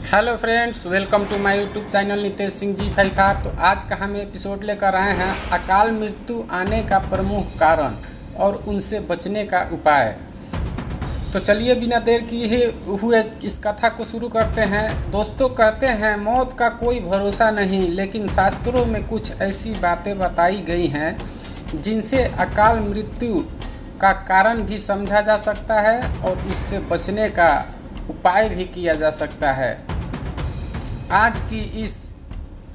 Hello friends, welcome to my YouTube channel Nitesh Singh ji 5R। तो आज का हम एपिसोड लेकर आए हैं अकाल मृत्यु आने का प्रमुख कारण और उनसे बचने का उपाय। तो चलिए बिना देर किए हुए इस कथा को शुरू करते हैं। दोस्तों, कहते हैं मौत का कोई भरोसा नहीं, लेकिन शास्त्रों में कुछ ऐसी बातें बताई गई हैं जिनसे अकाल मृत्यु का कारण भी समझा जा सकता है और उससे बचने का उपाय भी किया जा सकता है। आज की इस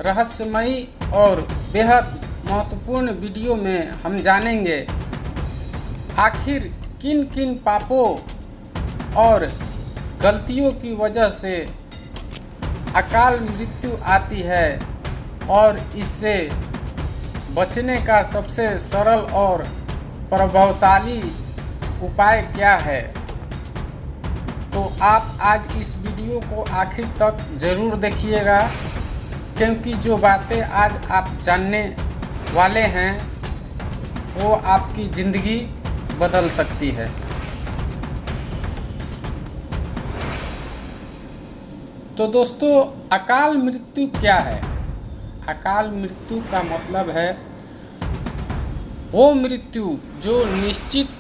रहस्यमयी और बेहद महत्वपूर्ण वीडियो में हम जानेंगे आखिर किन किन पापों और गलतियों की वजह से अकाल मृत्यु आती है और इससे बचने का सबसे सरल और प्रभावशाली उपाय क्या है। तो आप आज इस वीडियो को आखिर तक ज़रूर देखिएगा, क्योंकि जो बातें आज आप जानने वाले हैं वो आपकी ज़िंदगी बदल सकती है। तो दोस्तों, अकाल मृत्यु क्या है? अकाल मृत्यु का मतलब है वो मृत्यु जो निश्चित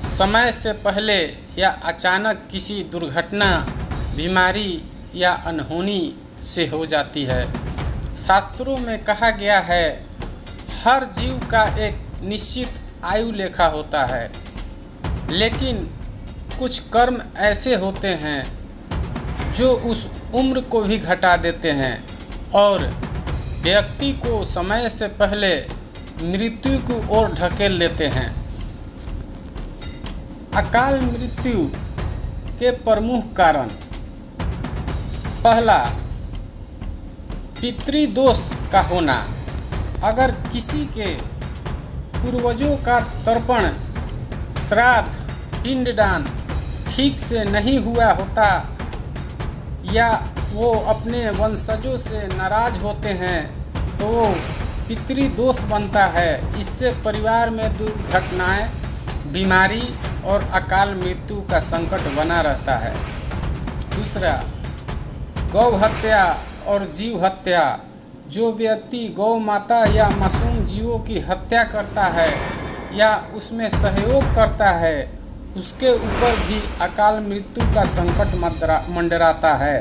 समय से पहले या अचानक किसी दुर्घटना, बीमारी या अनहोनी से हो जाती है। शास्त्रों में कहा गया है हर जीव का एक निश्चित आयु लेखा होता है, लेकिन कुछ कर्म ऐसे होते हैं जो उस उम्र को भी घटा देते हैं और व्यक्ति को समय से पहले मृत्यु की ओर ढकेल देते हैं। अकाल मृत्यु के प्रमुख कारण: पहला, पितृदोष का होना। अगर किसी के पूर्वजों का तर्पण, श्राद्ध, पिंडदान ठीक से नहीं हुआ होता या वो अपने वंशजों से नाराज होते हैं तो वो पितृदोष बनता है। इससे परिवार में दुर्घटनाएं, बीमारी और अकाल मृत्यु का संकट बना रहता है। दूसरा, गौ हत्या और जीव हत्या। जो व्यक्ति गौ माता या मासूम जीवों की हत्या करता है या उसमें सहयोग करता है, उसके ऊपर भी अकाल मृत्यु का संकट मंडराता है।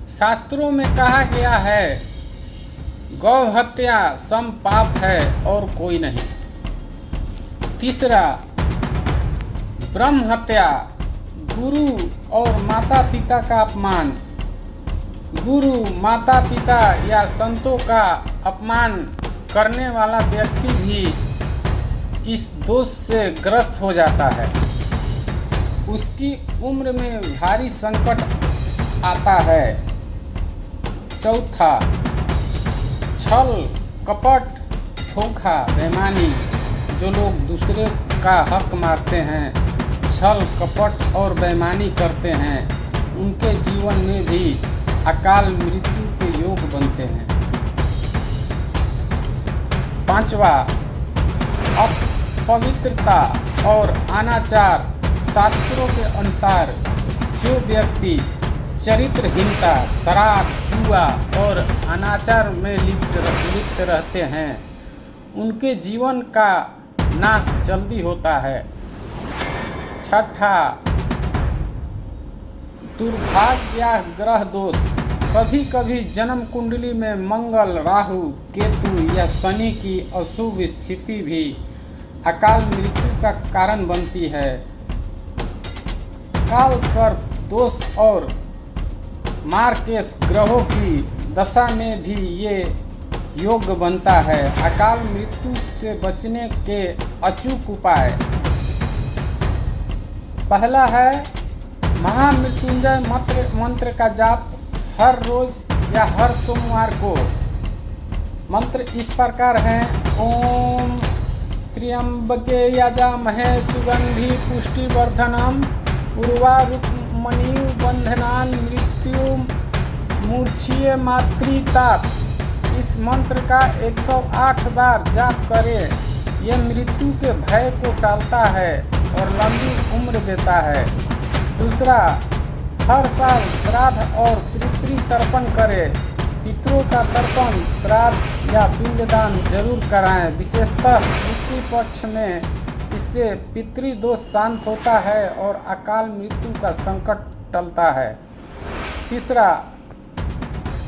शास्त्रों में कहा गया है गौ हत्या सम पाप है और कोई नहीं। तीसरा, ब्रह्म हत्या। गुरु और माता पिता का अपमान। गुरु, माता पिता या संतों का अपमान करने वाला व्यक्ति भी इस दोष से ग्रस्त हो जाता है। उसकी उम्र में भारी संकट आता है। चौथा, छल, कपट, धोखा, बेईमानी। जो लोग दूसरे का हक मारते हैं, छल, कपट और बेईमानी करते हैं, उनके जीवन में भी अकाल मृत्यु के योग बनते हैं। पांचवा, अपवित्रता और अनाचार। शास्त्रों के अनुसार जो व्यक्ति चरित्रहीनता, शराब, जुआ और अनाचार में लिप्त रहते हैं, उनके जीवन का नाश जल्दी होता है। छठा, दुर्भाग्य या ग्रह दोष। कभी कभी जन्म कुंडली में मंगल, राहु, केतु या शनि की अशुभ स्थिति भी अकाल मृत्यु का कारण बनती है। काल सर्प दोष और मार्केश ग्रहों की दशा में भी ये योग बनता है। अकाल मृत्यु से बचने के अचूक उपाय: पहला है महामृत्युंजय मंत्र का जाप हर रोज या हर सोमवार को। मंत्र इस प्रकार हैं: ओम त्र्यंबके यजामहे सुगंधि पुष्टिवर्धनम उर्वारुकमणि बंधनान मृत्यु मूर्छिये मातृताप। इस मंत्र का 108 बार जाप करें। यह मृत्यु के भय को टालता है और लंबी उम्र देता है। दूसरा, हर साल श्राद्ध और पितृ तर्पण करें। पितरों का तर्पण, श्राद्ध या पिंडदान जरूर कराएं, विशेषतः मृत्यु पक्ष में। इससे पितृदोष शांत होता है और अकाल मृत्यु का संकट टलता है। तीसरा,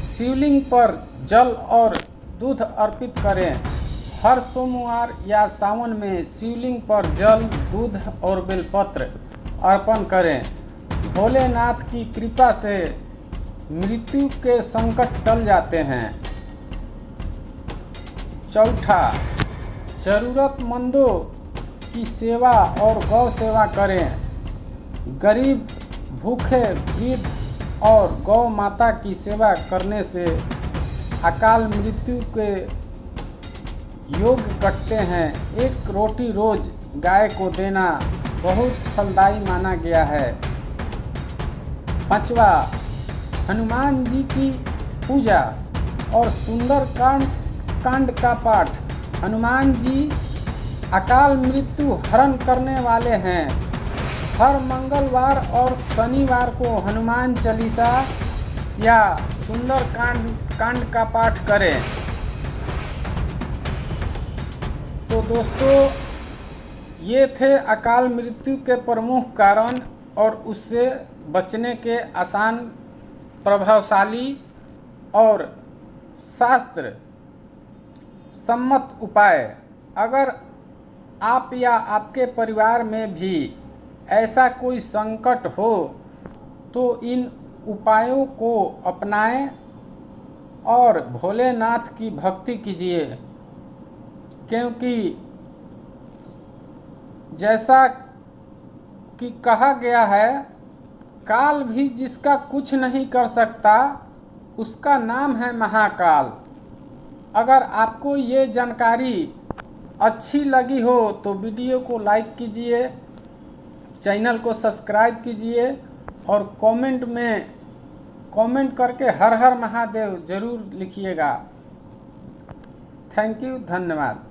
शिवलिंग पर जल और दूध अर्पित करें। हर सोमवार या सावन में शिवलिंग पर जल, दूध और बेलपत्र अर्पण करें। भोलेनाथ की कृपा से मृत्यु के संकट टल जाते हैं। चौथा, जरूरतमंदों की सेवा और गौ सेवा करें। गरीब, भूखे, वृद्ध और गौ माता की सेवा करने से अकाल मृत्यु के योग कटते हैं। एक रोटी रोज गाय को देना बहुत फलदायी माना गया है। पांचवा, हनुमान जी की पूजा और सुंदर कांड का पाठ। हनुमान जी अकाल मृत्यु हरण करने वाले हैं। हर मंगलवार और शनिवार को हनुमान चालीसा या सुंदर कांड का पाठ करें। तो दोस्तों, ये थे अकाल मृत्यु के प्रमुख कारण और उससे बचने के आसान, प्रभावशाली और शास्त्र सम्मत उपाय। अगर आप या आपके परिवार में भी ऐसा कोई संकट हो तो इन उपायों को अपनाएं और भोलेनाथ की भक्ति कीजिए, क्योंकि जैसा कि कहा गया है, काल भी जिसका कुछ नहीं कर सकता उसका नाम है महाकाल। अगर आपको ये जानकारी अच्छी लगी हो तो वीडियो को लाइक कीजिए, चैनल को सब्सक्राइब कीजिए और कमेंट करके हर हर महादेव जरूर लिखिएगा। थैंक यू, धन्यवाद।